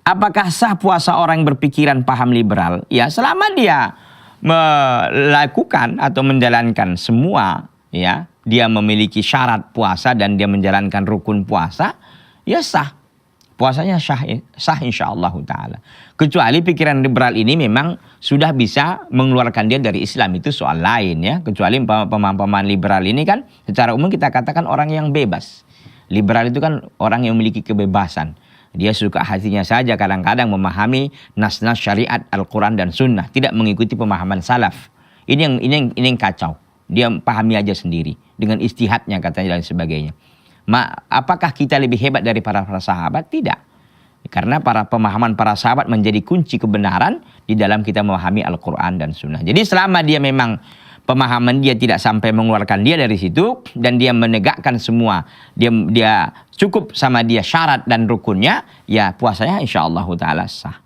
apakah sah puasa orang yang berpikiran paham liberal? Ya, selama dia melakukan atau menjalankan semua, ya, dia memiliki syarat puasa dan dia menjalankan rukun puasa, ya sah. Puasanya sah insyaallah ta'ala. Kecuali pikiran liberal ini memang sudah bisa mengeluarkan dia dari Islam, itu soal lain ya. Kecuali pemahaman liberal ini kan secara umum kita katakan orang yang bebas. Liberal itu kan orang yang memiliki kebebasan. Dia suka hatinya saja kadang-kadang memahami nas-nas syariat Al-Quran dan Sunnah, tidak mengikuti pemahaman salaf. Ini yang kacau. Dia pahami aja sendiri dengan istihadnya katanya dan sebagainya. Apakah kita lebih hebat dari para sahabat? Tidak. Karena pemahaman para sahabat menjadi kunci kebenaran di dalam kita memahami Al-Quran dan Sunnah. Jadi selama dia memang pemahaman dia tidak sampai mengeluarkan dia dari situ dan dia menegakkan semua, dia cukup sama dia syarat dan rukunnya, ya puasanya insyaallah ta'ala sah.